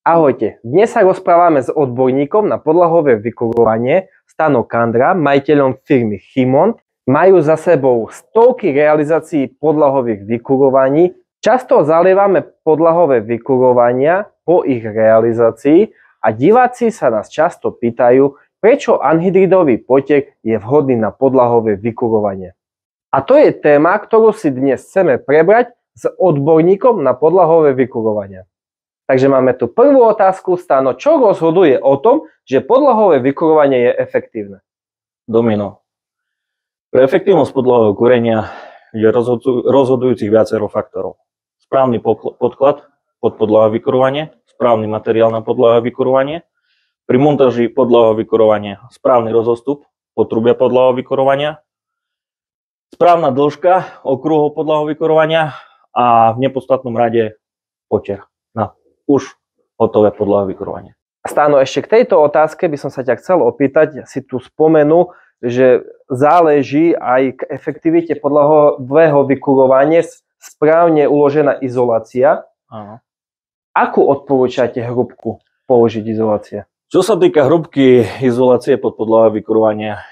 Ahojte, dnes sa rozprávame s odborníkom na podlahové vykurovanie Stano Kandra, majiteľom firmy Chimont. Majú za sebou stovky realizácií podlahových vykurovaní. Často zalievame podlahové vykurovania po ich realizácii a diváci sa nás často pýtajú, prečo anhydridový potek je vhodný na podlahové vykurovanie. A to je téma, ktorú si dnes chceme prebrať s odborníkom na podlahové vykurovanie. Takže máme tu prvú otázku, Stano, čo rozhoduje o tom, že podlahové vykurovanie je efektívne? Domino. Pre efektívnosť podlahového kúrenia je rozhodujúcich viacero faktorov. Správny podklad pod podlahové vykurovanie, správny materiál na podlahové vykurovanie, pri montáži podlahového vykurovania správny rozostup potrubia podlahového vykurovania, správna dĺžka okruhov podlahového vykurovania a v nepodstatnom rade potier na už hotové podlahové vykurovanie. Stano, ešte k tejto otázke by som sa ťa chcel opýtať, si tu spomenul, že záleží aj k efektivite podlahového vykurovania správne uložená izolácia. Áno. Akú odporúčate hrúbku položiť izolácie? Čo sa týka hrúbky izolácie pod podlahové vykurovanie,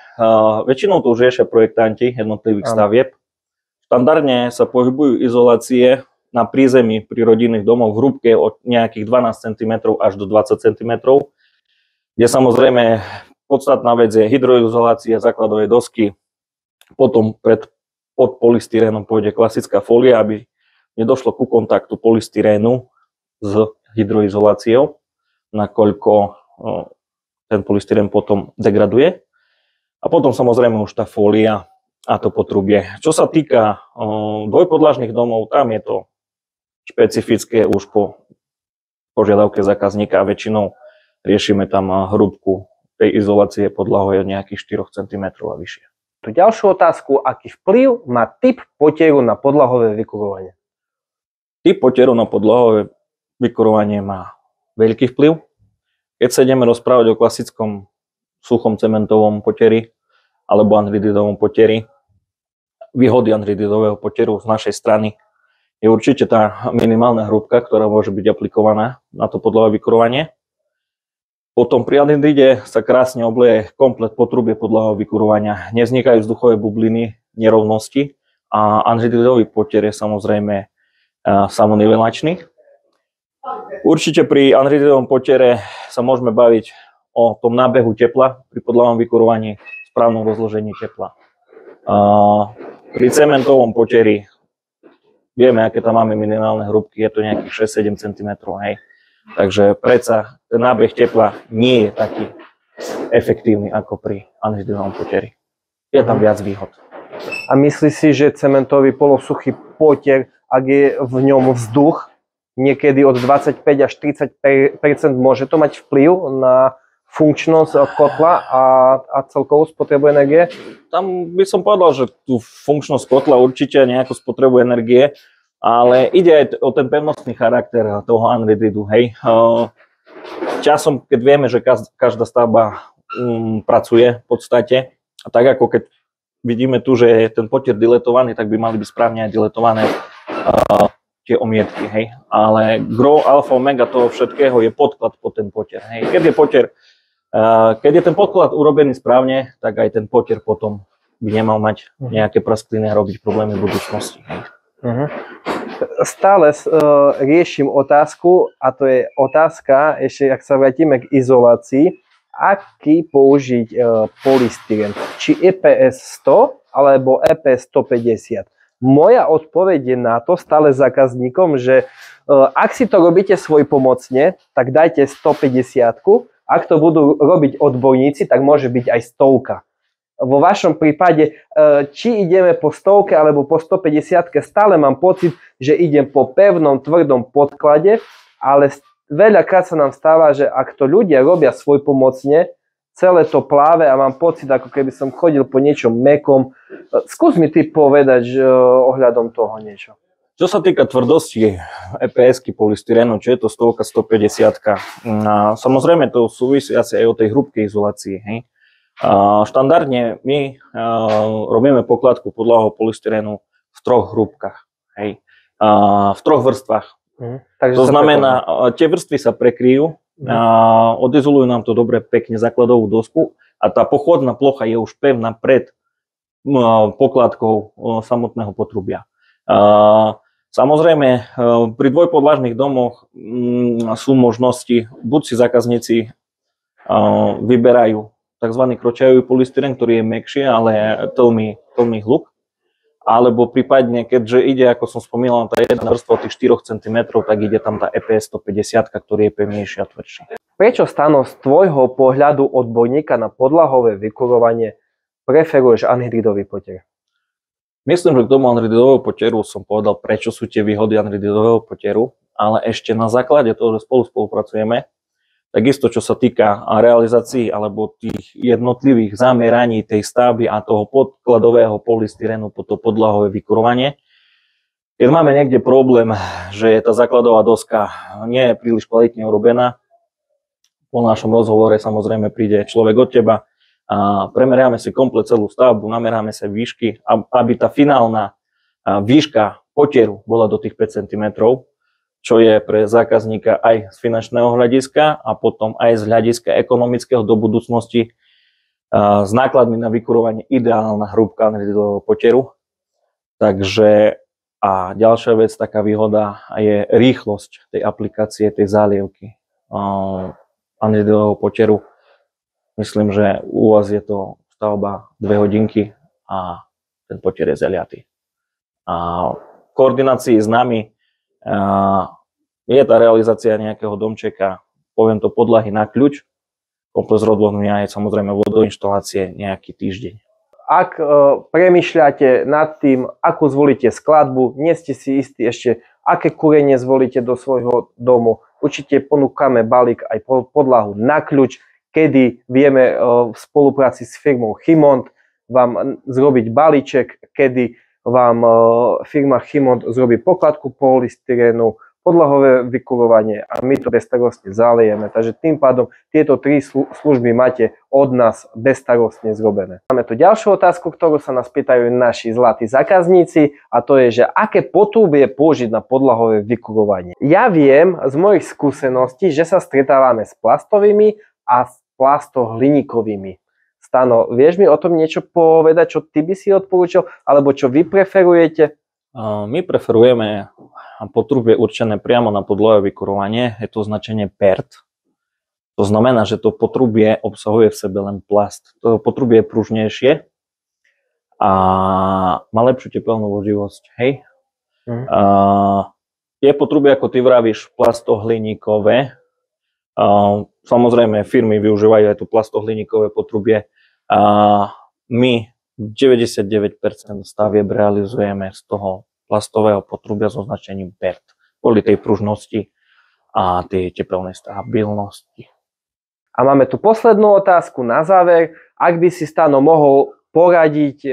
väčšinou to už riešia projektanti jednotlivých stavieb. Štandardne sa pohybujú izolácie na prízemí pri rodinných domoch v hrúbke od nejakých 12 cm až do 20 cm, kde samozrejme podstatná vec je hydroizolácia základovej dosky, potom pod polystyrénom pôjde klasická fólia, aby nedošlo ku kontaktu polystyrénu s hydroizoláciou, nakoľko ten polystyrén potom degraduje. A potom samozrejme už tá fólia a to potrubie. Čo sa týka dvojpodlažných domov, tam je to špecifické už po požiadavke zákazníka a väčšinou riešime tam hrúbku tej izolácie podlahové od nejakých 4 cm a vyššie. Tu ďalšiu otázku, aký vplyv má typ potieru na podlahové vykurovanie? Typ potieru na podlahové vykurovanie má veľký vplyv. Keď sa ideme rozprávať o klasickom suchom cementovom potieri alebo anhydridovom potieri, výhody anhydridového potieru z našej strany je určite tá minimálna hrúbka, ktorá môže byť aplikovaná na to podlahové vykurovanie. Potom pri anhydride sa krásne obleje komplet potrubie podlahového vykurovania. Nevznikajú vzduchové bubliny, nerovnosti a anhydridový potier je samozrejme samonivelačný. Určite pri anhydridovom potiere sa môžeme baviť o tom nábehu tepla pri podlahovom vykurovaní, správnom rozložení tepla. Pri cementovom potieri vieme, aké tam máme minimálne hrúbky, je to nejakých 6-7 cm, hej. Takže predsa ten nábeh tepla nie je taký efektívny ako pri anhydridovom potieri. Je tam viac výhod. A myslíš si, že cementový polosuchý potier, ak je v ňom vzduch, niekedy od 25 až 30%, môže to mať vplyv na funkčnosť kotla a celkovú spotrebu energie? Tam by som povedal, že tú funkčnosť kotla určite nejakú spotrebu energie, ale ide aj o ten pevnostný charakter toho anhydridu. Hej. Časom, keď vieme, že každá stavba pracuje v podstate, a tak ako keď vidíme tu, že je ten potier diletovaný, tak by mali byť správne aj diletované tie omietky. Hej. Ale gro, alfa, omega toho všetkého je podklad pod ten potier. Hej. Keď je ten podklad urobený správne, tak aj ten potier potom by nemal mať nejaké praskliny a robiť problémy v budúcnosti. Stále riešim otázku, a to je otázka, ešte ak sa vrátime k izolácii, aký použiť polystyrén, či EPS 100 alebo EPS 150. Moja odpoveď je na to stále zákazníkom, že ak si to robíte svojpomocne, tak dajte 150. Ak to budú robiť odborníci, tak môže byť aj 100. Vo vašom prípade, či ideme po 100 alebo po 150, stále mám pocit, že idem po pevnom, tvrdom podklade, ale veľakrát sa nám stáva, že ak to ľudia robia svojpomocne, celé to pláve a mám pocit, ako keby som chodil po niečom mäkkom. Skús mi ty povedať ohľadom toho niečo. Čo sa týka tvrdosti EPS-ky polystyrénu, čo je to 100, 150, samozrejme to súvisí asi aj o tej hrúbkej izolácii. Hej. Štandardne my robíme pokladku podlahového polystyrénu v 3 hrúbkach, hej. V 3 vrstvách. Takže To znamená, tie vrstvy sa prekryjú, odizolujú nám to dobre pekne základovú dosku a tá pochodná plocha je už pevná pred pokladkou samotného potrubia. Samozrejme, pri dvojpodlažných domoch sú možnosti, buď si zákazníci vyberajú tzv. Kročiajový polystyren, ktorý je mäkšie, ale tlmi hluk, alebo prípadne, keďže ide, ako som spomínal, tá jedna vrstva tých 4 cm, tak ide tam tá EPS 150, ktorý je pevnejší a tvrdší. Prečo, Stano, z tvojho pohľadu odborníka na podlahové vykurovanie preferuješ anhydridový potier? Myslím, že k tomu anhydridového potieru som povedal, prečo sú tie výhody anhydridového potieru, ale ešte na základe toho, že spolupracujeme, takisto čo sa týka realizácií alebo tých jednotlivých zameraní tej stavby a toho podkladového polystyrenu po to podlahové vykurovanie. Keď máme niekde problém, že tá základová doska nie je príliš kvalitne urobená, po našom rozhovore samozrejme príde človek od teba a premeriame si komplet celú stavbu, nameráme sa výšky, aby tá finálna výška potieru bola do tých 5 cm, čo je pre zákazníka aj z finančného hľadiska a potom aj z hľadiska ekonomického do budúcnosti s nákladmi na vykurovanie ideálna hrúbka anhydridového potieru. Takže a ďalšia vec, taká výhoda je rýchlosť tej aplikácie, tej zálievky anhydridového potieru. Myslím, že u vás je to stavba 2 hodinky a ten potier je zaliatý. A v koordinácii s nami je tá realizácia nejakého domčeka, poviem to podlahy na kľúč, komplet s rozlohmi a je samozrejme vodoinštalácie nejaký týždeň. Ak premýšľate nad tým, akú zvolíte skladbu, nie ste si istí ešte, aké kúrenie zvolíte do svojho domu, určite ponúkame balík aj podlahu na kľúč, kedy vieme v spolupráci s firmou Chimont vám zrobiť balíček, kedy vám firma Chimont zrobí pokladku polystyrenu, podlahové vykurovanie a my to bezstarostne zaliejeme. Takže tým pádom tieto 3 služby máte od nás bezstarostne zrobené. Máme tu ďalšiu otázku, ktorú sa nás pýtajú naši zlatí zákazníci a to je, že aké potrubie použiť na podlahové vykurovanie. Ja viem z mojich skúseností, že sa stretávame s plastovými a s plastohliníkovými. Stano, vieš mi o tom niečo povedať, čo ty by si odporúčal, alebo čo vy preferujete? My preferujeme potrubie určené priamo na podlahové vykurovanie, je to označenie PERT. To znamená, že to potrubie obsahuje v sebe len plast. To potrubie je pružnejšie a má lepšiu tepelnú vloživosť. Hej? Je potrubie, ako ty vravíš, plastohliníkové. Samozrejme, firmy využívajú aj to plastohliníkové potrubie. My 99% stavieb realizujeme z toho plastového potrubia s označením PERT, kvôli tej pružnosti a tej tepelnej stabilnosti. A máme tu poslednú otázku na záver. Ak by si, Stano, mohol poradiť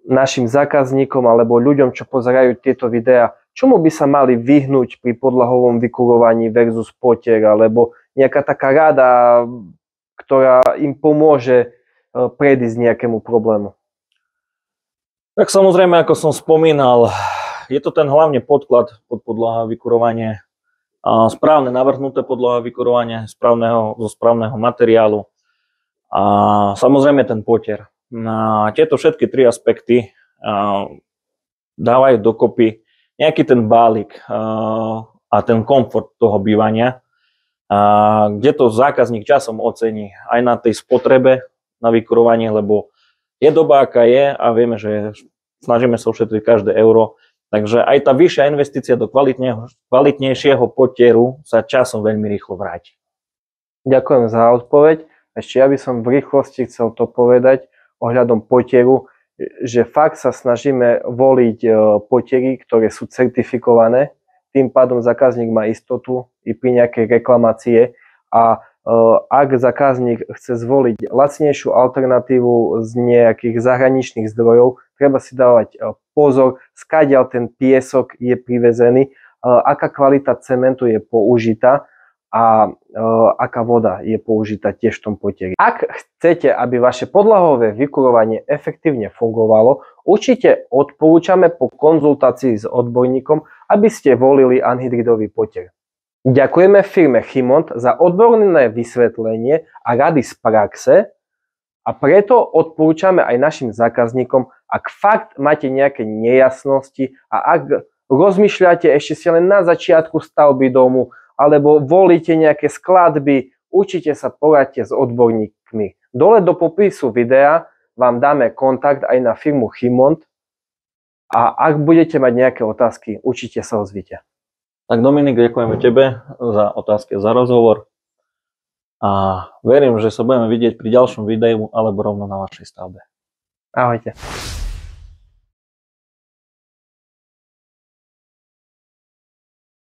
našim zákazníkom alebo ľuďom, čo pozerajú tieto videá, čomu by sa mali vyhnúť pri podlahovom vykurovaní versus potier, alebo nejaká taká rada, ktorá im pomôže predísť nejakému problému? Tak samozrejme, ako som spomínal, je to ten hlavne podklad pod podlahové vykurovanie, správne navrhnuté podlahové vykurovanie zo správneho materiálu a samozrejme ten potier. Tieto všetky 3 aspekty dávajú dokopy nejaký ten balík a ten komfort toho bývania, kde to zákazník časom ocení aj na tej spotrebe na vykurovanie, lebo je doba, aká je a vieme, že snažíme sa ušetriť každé euro, takže aj tá vyššia investícia do kvalitnejšieho potieru sa časom veľmi rýchlo vráti. Ďakujem za odpoveď. Ešte ja by som v rýchlosti chcel to povedať ohľadom potieru, že fakt sa snažíme voliť potiery, ktoré sú certifikované, tým pádom zákazník má istotu i pri nejakej reklamácie a ak zákazník chce zvoliť lacnejšiu alternatívu z nejakých zahraničných zdrojov, treba si dávať pozor, skadiaľ ten piesok je privezený, aká kvalita cementu je použitá a aká voda je použitá tiež v tom potieri. Ak chcete, aby vaše podlahové vykurovanie efektívne fungovalo, určite odporúčame po konzultácii s odborníkom, aby ste volili anhydridový potier. Ďakujeme firme Chimont za odborné vysvetlenie a rady z praxe a preto odporúčame aj našim zákazníkom, ak fakt máte nejaké nejasnosti a ak rozmýšľate ešte si len na začiatku stavby domu alebo volíte nejaké skladby, určite sa poradte s odborníkmi. Dole do popisu videa vám dáme kontakt aj na firmu Chimont a ak budete mať nejaké otázky, určite sa ozvite. Tak Dominik, ďakujeme tebe za otázky, za rozhovor a verím, že sa budeme vidieť pri ďalšom videu alebo rovno na vašej stavbe. Ahojte.